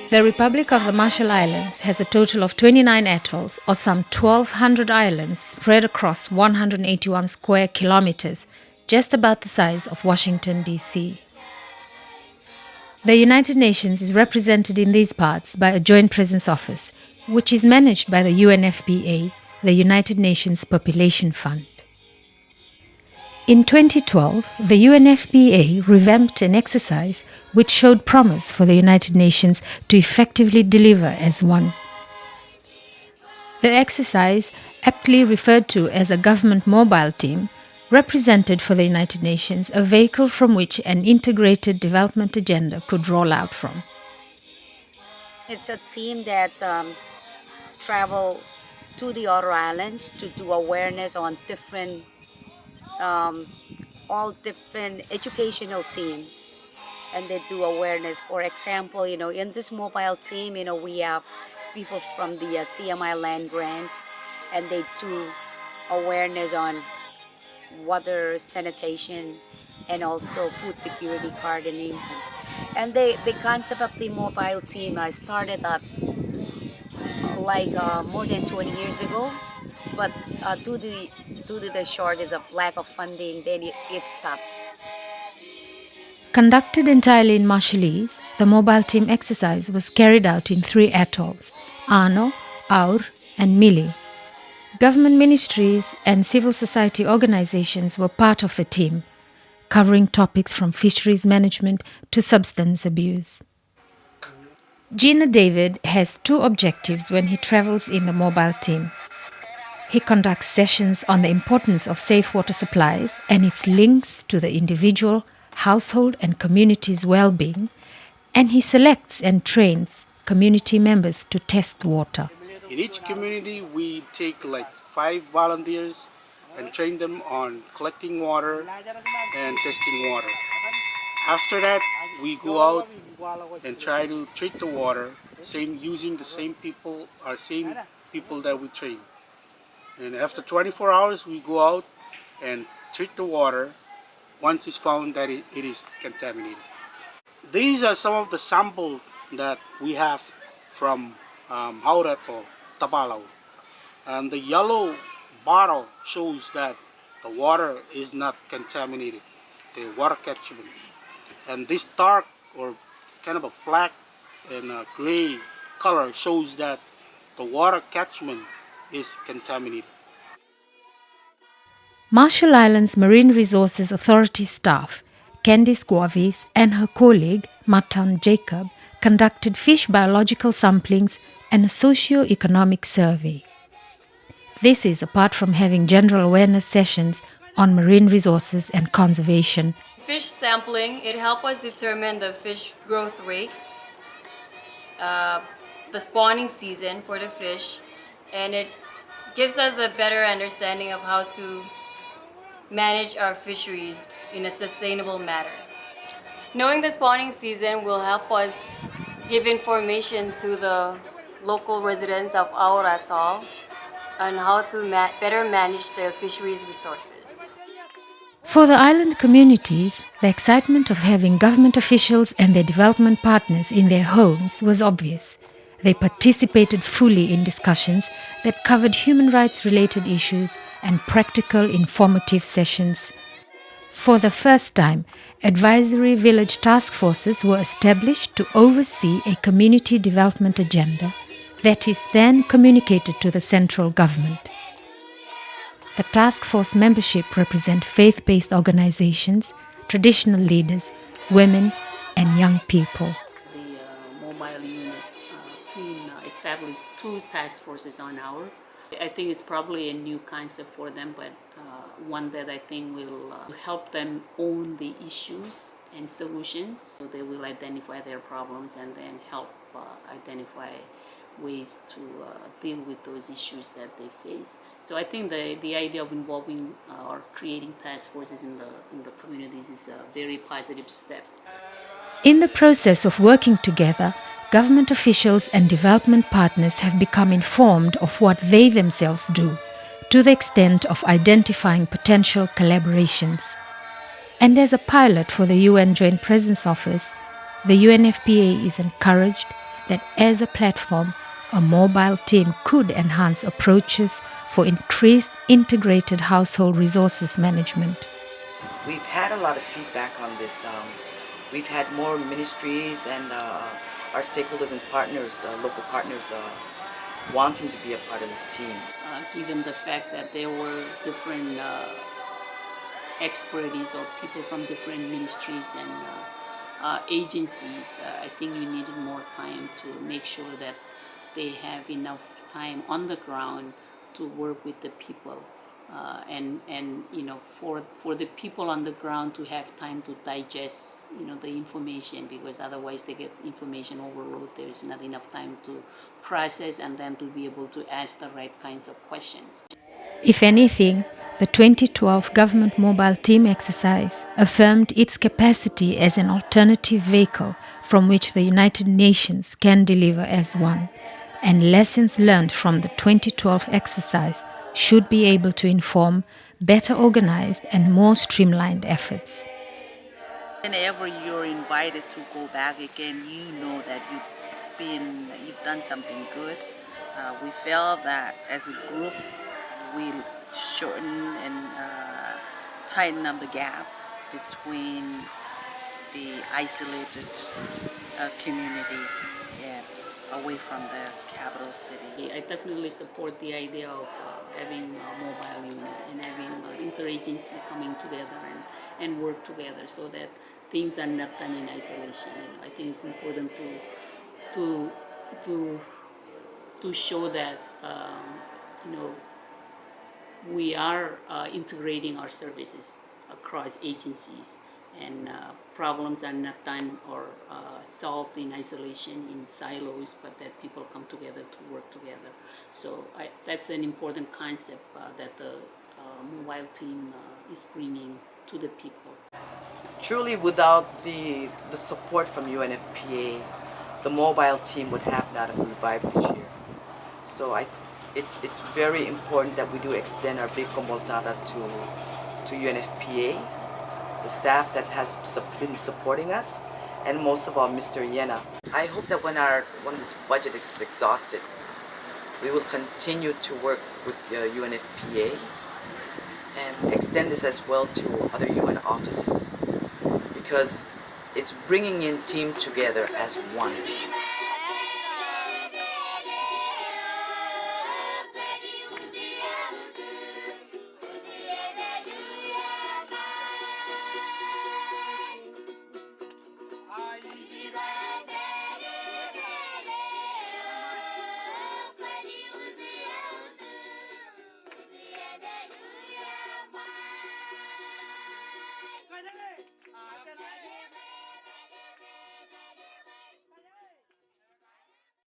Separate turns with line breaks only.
The Republic of the Marshall Islands has a total of 29 atolls, or some 1,200 islands spread across 181 square kilometers, just about the size of Washington, D.C. The United Nations is represented in these parts by a Joint Presence Office, which is managed by the UNFPA, the United Nations Population Fund. In 2012, the UNFPA revamped an exercise which showed promise for the United Nations to effectively deliver as one. The exercise, aptly referred to as a government mobile team, represented for the United Nations a vehicle from which an integrated development agenda could roll out from.
It's a team that travel to the outer islands to do awareness on all different educational team, and they do awareness. For example, in this mobile team, we have people from the CMI land grant, and they do awareness on water sanitation and also food security gardening. And the concept of the mobile team started up more than 20 years ago, but due to the shortage of lack of funding, then it stopped.
Conducted entirely in Marshallese, the mobile team exercise was carried out in 3 atolls, Ano, Aur and Mili. Government ministries and civil society organizations were part of the team, covering topics from fisheries management to substance abuse. Gina David has 2 objectives when he travels in the mobile team. He conducts sessions on the importance of safe water supplies and its links to the individual, household and community's well-being, and he selects and trains community members to test water.
In each community, we take like 5 volunteers and train them on collecting water and testing water. After that, we go out and try to treat the water, using the same people that we train. And after 24 hours, we go out and treat the water once it's found that it is contaminated. These are some of the samples that we have from Haurat or Tapalau. And the yellow bottle shows that the water is not contaminated, the water catchment. And this dark or kind of a black and a gray color shows that the water catchment is contaminated.
Marshall Islands Marine Resources Authority staff, Candice Guavis and her colleague, Matan Jacob, conducted fish biological samplings and a socio-economic survey. This is apart from having general awareness sessions on marine resources and conservation.
Fish sampling, it helps us determine the fish growth rate, the spawning season for the fish, and it gives us a better understanding of how to manage our fisheries in a sustainable manner. Knowing the spawning season will help us give information to the local residents of our atoll on how to better manage their fisheries resources.
For the island communities, the excitement of having government officials and their development partners in their homes was obvious. They participated fully in discussions that covered human rights-related issues and practical, informative sessions. For the first time, advisory village task forces were established to oversee a community development agenda that is then communicated to the central government. The task force membership represent faith-based organizations, traditional leaders, women, and young people.
The mobile unit team established 2 task forces on our. I think it's probably a new concept for them, but one that I think will help them own the issues and solutions. So they will identify their problems and then help identify ways to deal with those issues that they face. So I think the idea of involving or creating task forces in the communities is a very positive step.
In the process of working together, government officials and development partners have become informed of what they themselves do, to the extent of identifying potential collaborations. And as a pilot for the UN Joint Presence Office, the UNFPA is encouraged that as a platform, a mobile team could enhance approaches for increased integrated household resources management.
We've had a lot of feedback on this. We've had more ministries and our stakeholders and partners, local partners, wanting to be a part of this team.
Given the fact that there were different expertise or people from different ministries and agencies, I think you needed more time to make sure that they have enough time on the ground to work with the people, and you know, for the people on the ground to have time to digest, you know, the information, because otherwise they get information overload. There is not enough time to process and then to be able to ask the right kinds of questions.
If anything, the 2012 Government Mobile Team exercise affirmed its capacity as an alternative vehicle from which the United Nations can deliver as one, and lessons learned from the 2012 exercise should be able to inform better organized and more streamlined efforts.
Whenever you're invited to go back again, you know that you've done something good. We felt that as a group, we shorten and tighten up the gap between the isolated community, yes, away from the capital city.
I definitely support the idea of having a mobile unit and having interagency coming together and work together so that things are not done in isolation. You know, I think it's important to to to show that you know, we are integrating our services across agencies, and problems are not done or solved in isolation, in silos, but that people come together to work together. So that's an important concept that the mobile team is bringing to the people.
Truly, without the support from UNFPA, the mobile team would have not have revived this year. So it's very important that we do extend our big komoltara to UNFPA, the staff that has been supporting us, and most of all, Mr. Yena. I hope that when this budget is exhausted, we will continue to work with UNFPA and extend this as well to other UN offices, because it's bringing in team together as one.
Ay, vida.